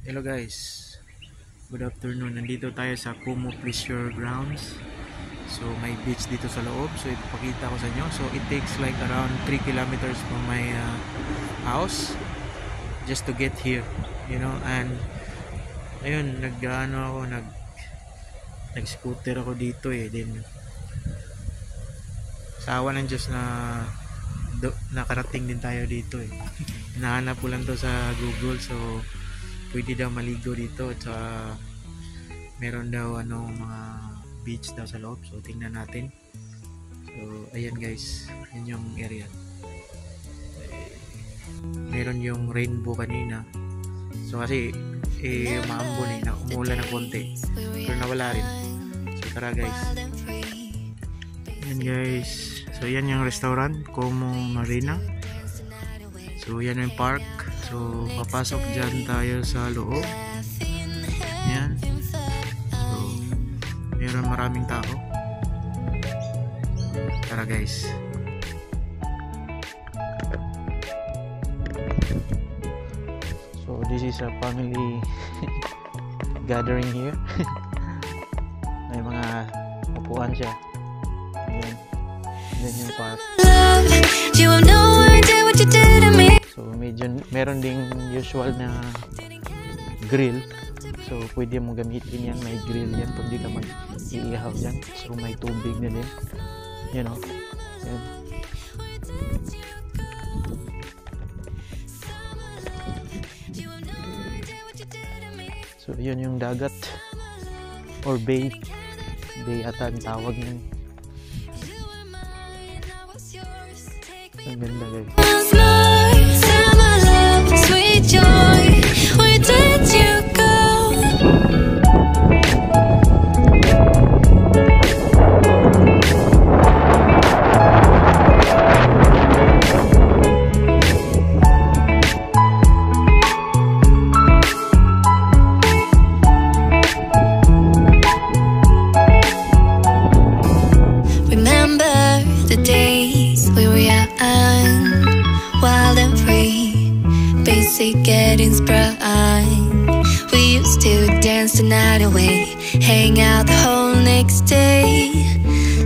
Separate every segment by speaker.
Speaker 1: Hello guys, good afternoon. Nandito tayo sa Kumu Pleasure Grounds. So may beach dito sa loob. So ipapakita ko sa inyo. So it takes like around 3 kilometers from my house just to get here, you know. And ayun, nag-scooter ako dito eh. Then sa awa ng Diyos na nakarating din tayo dito eh. Hinahanap ko lang to sa Google. So pwede daw maligo dito at meron daw mga beach daw sa loob. So tingnan natin. So ayan guys, yun yung area. Meron yung rainbow kanina. So kasi maambon na umulan ng konti, pero nawala rin. So tara guys. Ayan guys, so yan yung restaurant Kumu Marina. So yan yung park. So papasok dyan tayo sa loob. Yan. So meron maraming tao. Tara guys. So this is a family gathering here. May mga upuan siya. Yan yung park. So medyo meron ding usual na grill. So pwede mo gamitin yan, may grill yan kung di ka mag-iihaw dyan. So may tubig na din, you know. Yan. So yun yung dagat or bay ata ang tawag nun. Ang ganda guys. Sweet joy, where did you go?
Speaker 2: Remember the days we were young, wild and free, basic getting sprung. We used to dance the night away, hang out the whole next day,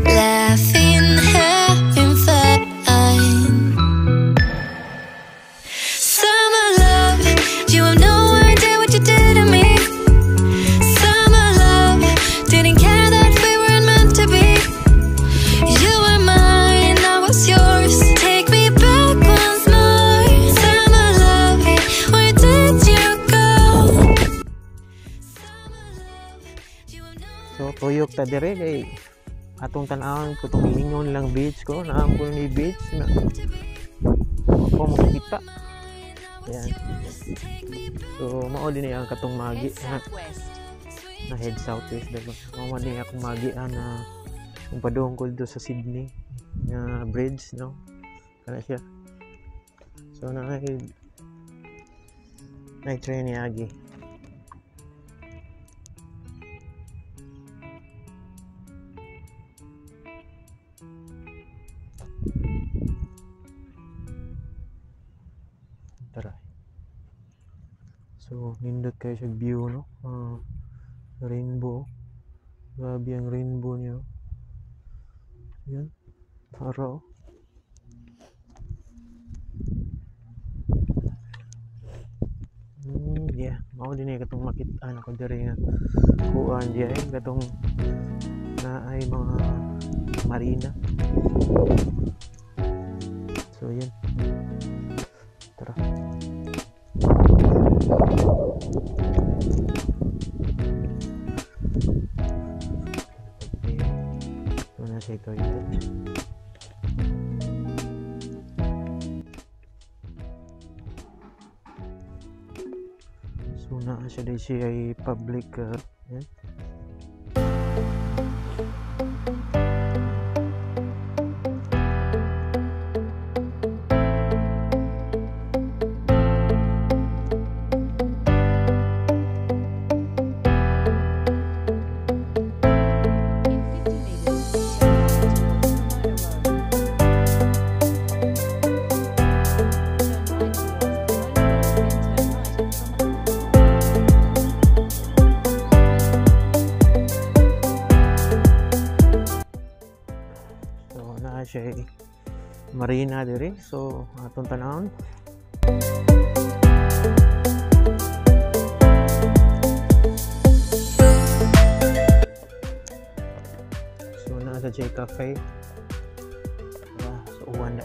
Speaker 2: laughing, having fun. Summer love, you have no idea what you did to me. Summer love, didn't care that we weren't meant to be. You were mine, I was yours. Take me back once more. Summer love, where did you go?
Speaker 1: So tuyok ta dire kay atong tan-awon ko tong ingon lang beach ko, naampo ni beach na ako mo kita. Ayan. So mao din ang katong magi na head southwest daw. Mao din akong magi na kung padung ko dito sa Sydney na bridge, no? Kana siya. So nag-train ni Agi. Tara. So nindot kayo sa view, no? Rainbow. Grabe ang rainbow niya. Yan. Araw. Yeah. Mao din ay katong makit-an ako diri nga kuan diay katong na ay mga marina. So yan. Tara. Mana siya toilet. So na siya di siya ay public yan. siya marina diri. So atong tanawon. So na sa J Cafe. So uwan na.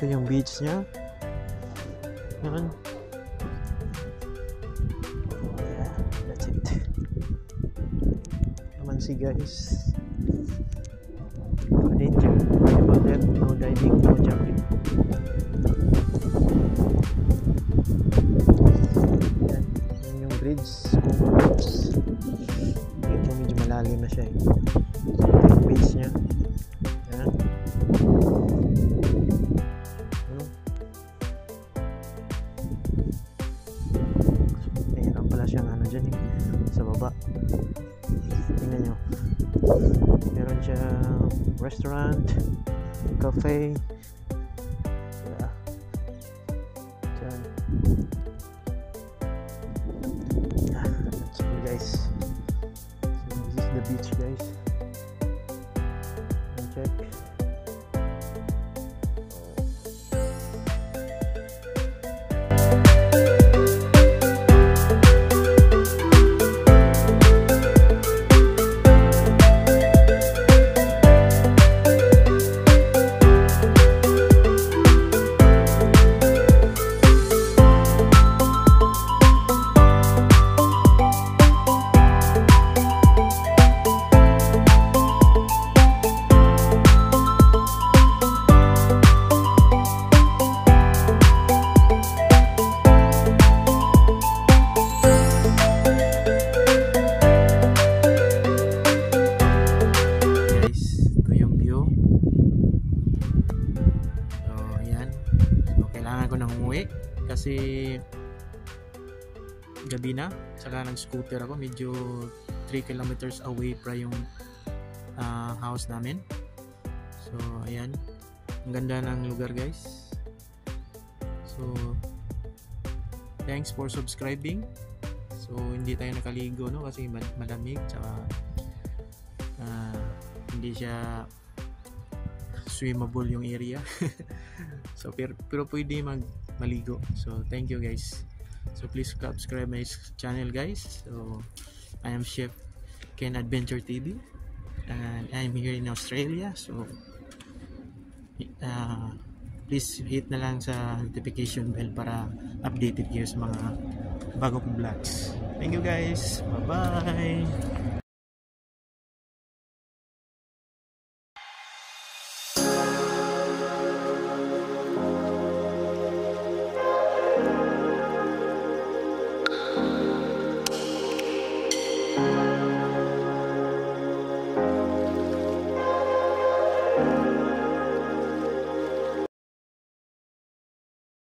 Speaker 1: Ito yung beach niya. Yan. Yeah, that's it. Naman si guys. No danger. Sorry about that. No diving, no jumping. Yan. Yan yung bridge. Scuba bridge. Ito medyo malalim na siya. Ito yung beach niya. Yan. Siyang ano dyan sa baba. Tingnan nyo, meron siya restaurant, cafe. Yeah. Dyan. That's cool guys. So this is the beach guys. Check. Kasi gabi na, saka nag-scooter ako, medyo 3 kilometers away pa yung house namin. So ayan, ang ganda ng lugar guys. So thanks for subscribing. So hindi tayo nakaligo no kasi malamig, tsaka hindi siya swimmable yung area. So pero pwede maligo. So thank you guys. So please subscribe my channel guys. So I am Chef Ken Adventure TV and I'm here in Australia. So please hit na lang sa notification bell para updated kayo sa mga bagong vlogs. Thank you guys. Bye bye.